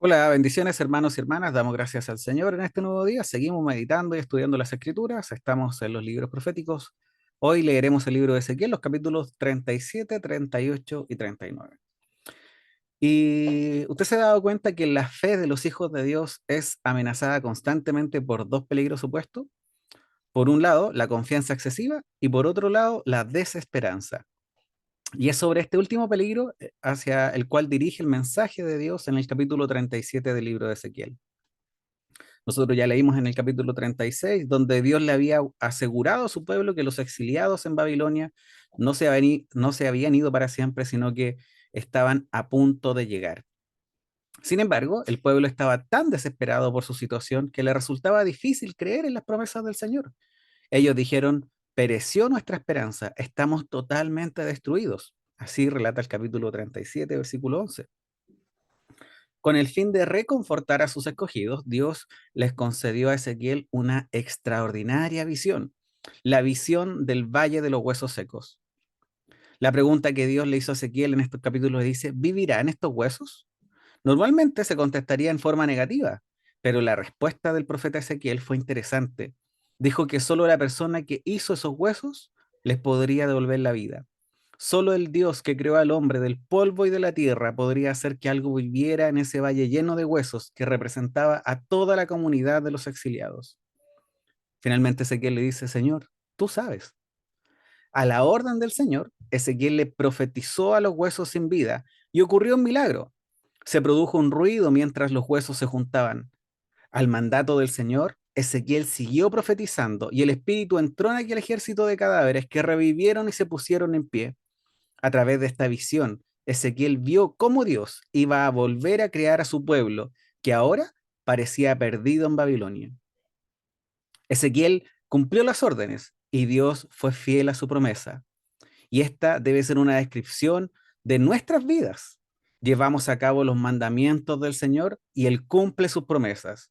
Hola, bendiciones hermanos y hermanas, damos gracias al Señor en este nuevo día, seguimos meditando y estudiando las Escrituras, estamos en los libros proféticos, hoy leeremos el libro de Ezequiel, los capítulos 37, 38 y 39. Y usted se ha dado cuenta que la fe de los hijos de Dios es amenazada constantemente por dos peligros opuestos. Por un lado, la confianza excesiva y por otro lado, la desesperanza. Y es sobre este último peligro hacia el cual dirige el mensaje de Dios en el capítulo 37 del libro de Ezequiel. Nosotros ya leímos en el capítulo 36, donde Dios le había asegurado a su pueblo que los exiliados en Babilonia no se habían ido para siempre, sino que estaban a punto de llegar. Sin embargo, el pueblo estaba tan desesperado por su situación que le resultaba difícil creer en las promesas del Señor. Ellos dijeron: pereció nuestra esperanza, estamos totalmente destruidos. Así relata el capítulo 37, versículo 11. Con el fin de reconfortar a sus escogidos, Dios les concedió a Ezequiel una extraordinaria visión, la visión del Valle de los Huesos Secos. La pregunta que Dios le hizo a Ezequiel en estos capítulos dice: ¿vivirán estos huesos? Normalmente se contestaría en forma negativa, pero la respuesta del profeta Ezequiel fue interesante. Dijo que solo la persona que hizo esos huesos les podría devolver la vida. Solo el Dios que creó al hombre del polvo y de la tierra podría hacer que algo viviera en ese valle lleno de huesos que representaba a toda la comunidad de los exiliados. Finalmente Ezequiel le dice: Señor, tú sabes. A la orden del Señor, Ezequiel le profetizó a los huesos sin vida y ocurrió un milagro. Se produjo un ruido mientras los huesos se juntaban. Al mandato del Señor, Ezequiel siguió profetizando y el Espíritu entró en aquel ejército de cadáveres que revivieron y se pusieron en pie. A través de esta visión, Ezequiel vio cómo Dios iba a volver a crear a su pueblo, que ahora parecía perdido en Babilonia. Ezequiel cumplió las órdenes y Dios fue fiel a su promesa. Y esta debe ser una descripción de nuestras vidas. Llevamos a cabo los mandamientos del Señor y Él cumple sus promesas.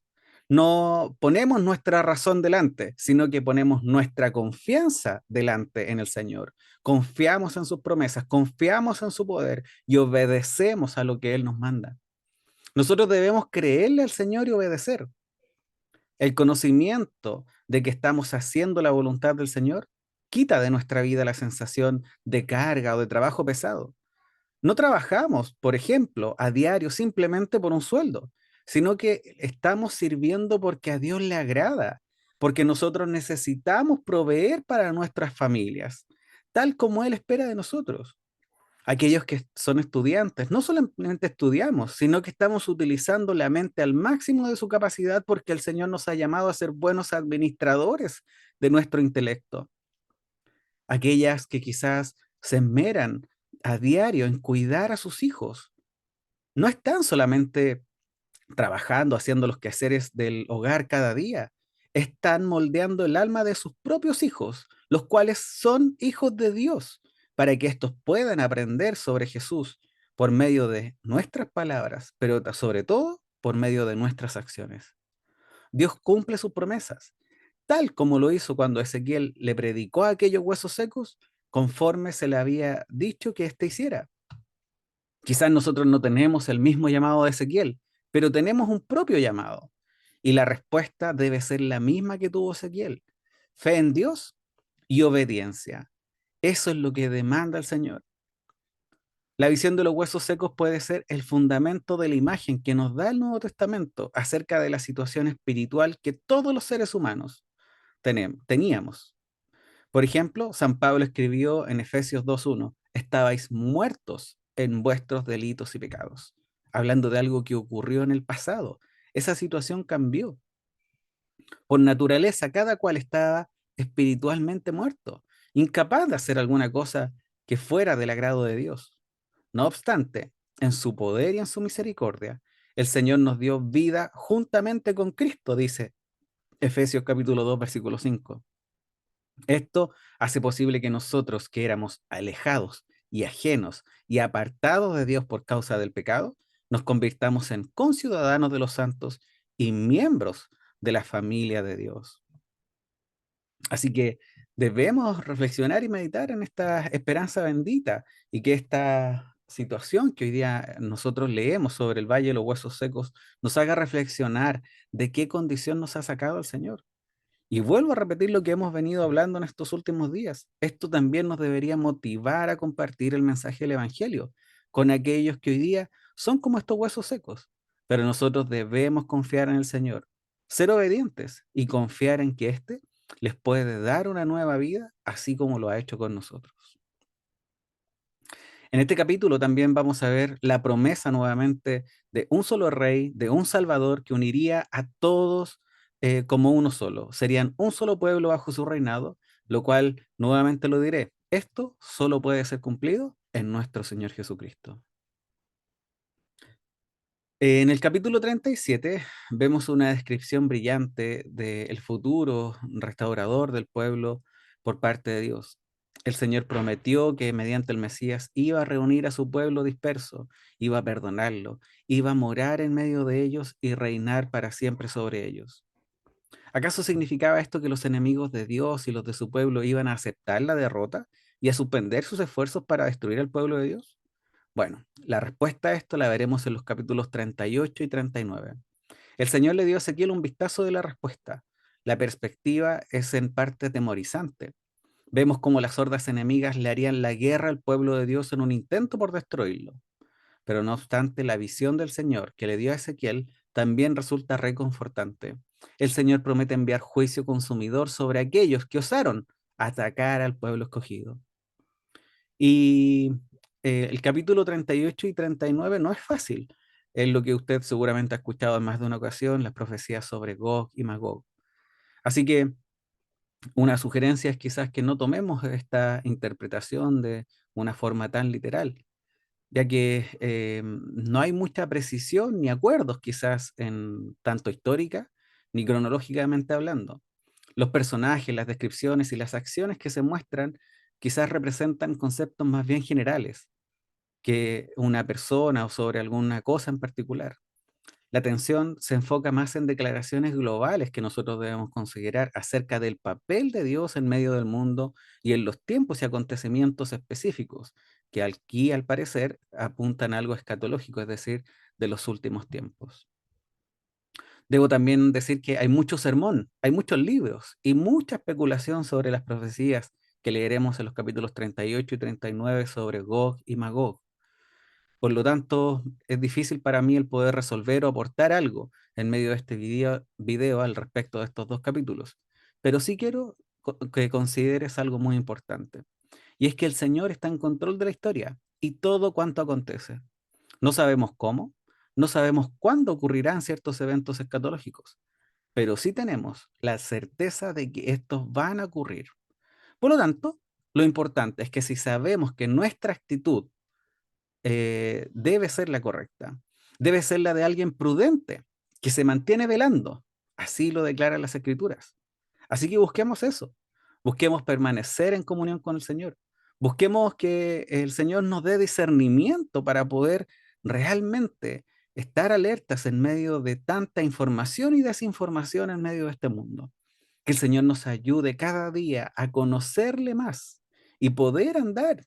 No ponemos nuestra razón delante, sino que ponemos nuestra confianza delante en el Señor. Confiamos en sus promesas, confiamos en su poder y obedecemos a lo que Él nos manda. Nosotros debemos creerle al Señor y obedecer. El conocimiento de que estamos haciendo la voluntad del Señor quita de nuestra vida la sensación de carga o de trabajo pesado. No trabajamos, por ejemplo, a diario simplemente por un sueldo, sino que estamos sirviendo porque a Dios le agrada, porque nosotros necesitamos proveer para nuestras familias, tal como Él espera de nosotros. Aquellos que son estudiantes, no solamente estudiamos, sino que estamos utilizando la mente al máximo de su capacidad porque el Señor nos ha llamado a ser buenos administradores de nuestro intelecto. Aquellas que quizás se esmeran a diario en cuidar a sus hijos, no están solamente trabajando, haciendo los quehaceres del hogar cada día, están moldeando el alma de sus propios hijos, los cuales son hijos de Dios, para que estos puedan aprender sobre Jesús por medio de nuestras palabras, pero sobre todo por medio de nuestras acciones. Dios cumple sus promesas, tal como lo hizo cuando Ezequiel le predicó a aquellos huesos secos, conforme se le había dicho que éste hiciera. Quizás nosotros no tenemos el mismo llamado de Ezequiel, pero tenemos un propio llamado. Y la respuesta debe ser la misma que tuvo Ezequiel: fe en Dios y obediencia. Eso es lo que demanda el Señor. La visión de los huesos secos puede ser el fundamento de la imagen que nos da el Nuevo Testamento acerca de la situación espiritual que todos los seres humanos teníamos. Por ejemplo, San Pablo escribió en Efesios 2:1: estabais muertos en vuestros delitos y pecados, hablando de algo que ocurrió en el pasado. Esa situación cambió. Por naturaleza, cada cual estaba espiritualmente muerto, incapaz de hacer alguna cosa que fuera del agrado de Dios. No obstante, en su poder y en su misericordia, el Señor nos dio vida juntamente con Cristo, dice Efesios capítulo 2, versículo 5. Esto hace posible que nosotros, que éramos alejados y ajenos y apartados de Dios por causa del pecado, nos convirtamos en conciudadanos de los santos y miembros de la familia de Dios. Así que debemos reflexionar y meditar en esta esperanza bendita y que esta situación que hoy día nosotros leemos sobre el Valle de los Huesos Secos nos haga reflexionar de qué condición nos ha sacado el Señor. Y vuelvo a repetir lo que hemos venido hablando en estos últimos días. Esto también nos debería motivar a compartir el mensaje del Evangelio con aquellos que hoy día son como estos huesos secos. Pero nosotros debemos confiar en el Señor, ser obedientes y confiar en que éste les puede dar una nueva vida, así como lo ha hecho con nosotros. En este capítulo también vamos a ver la promesa nuevamente de un solo rey, de un salvador que uniría a todos como uno solo. Serían un solo pueblo bajo su reinado, lo cual nuevamente lo diré. Esto solo puede ser cumplido en nuestro Señor Jesucristo. En el capítulo 37 vemos una descripción brillante del futuro restaurador del pueblo por parte de Dios. El Señor prometió que mediante el Mesías iba a reunir a su pueblo disperso, iba a perdonarlo, iba a morar en medio de ellos y reinar para siempre sobre ellos. ¿Acaso significaba esto que los enemigos de Dios y los de su pueblo iban a aceptar la derrota y a suspender sus esfuerzos para destruir al pueblo de Dios? Bueno, la respuesta a esto la veremos en los capítulos 38 y 39. El Señor le dio a Ezequiel un vistazo de la respuesta. La perspectiva es en parte atemorizante. Vemos cómo las hordas enemigas le harían la guerra al pueblo de Dios en un intento por destruirlo. Pero no obstante, la visión del Señor que le dio a Ezequiel también resulta reconfortante. El Señor promete enviar juicio consumidor sobre aquellos que osaron atacar al pueblo escogido. Y el capítulo 38 y 39 no es fácil. Es lo que usted seguramente ha escuchado en más de una ocasión, las profecías sobre Gog y Magog. Así que una sugerencia es quizás que no tomemos esta interpretación de una forma tan literal, ya que no hay mucha precisión ni acuerdos quizás en tanto histórica ni cronológicamente hablando. Los personajes, las descripciones y las acciones que se muestran quizás representan conceptos más bien generales que una persona o sobre alguna cosa en particular. La atención se enfoca más en declaraciones globales que nosotros debemos considerar acerca del papel de Dios en medio del mundo y en los tiempos y acontecimientos específicos, que aquí al parecer apuntan a algo escatológico, es decir, de los últimos tiempos. Debo también decir que hay mucho sermón, hay muchos libros y mucha especulación sobre las profecías que leeremos en los capítulos 38 y 39 sobre Gog y Magog. Por lo tanto, es difícil para mí el poder resolver o aportar algo en medio de este video al respecto de estos dos capítulos. Pero sí quiero que consideres algo muy importante. Y es que el Señor está en control de la historia y todo cuanto acontece. No sabemos cómo, no sabemos cuándo ocurrirán ciertos eventos escatológicos, pero sí tenemos la certeza de que estos van a ocurrir. Por lo tanto, lo importante es que si sabemos que nuestra actitud debe ser la correcta. Debe ser la de alguien prudente, que se mantiene velando. Así lo declaran las Escrituras. Así que busquemos eso. Busquemos permanecer en comunión con el Señor. Busquemos que el Señor nos dé discernimiento para poder realmente estar alertas en medio de tanta información y desinformación en medio de este mundo. Que el Señor nos ayude cada día a conocerle más y poder andar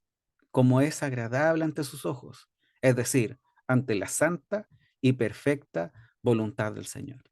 como es agradable ante sus ojos, es decir, ante la santa y perfecta voluntad del Señor.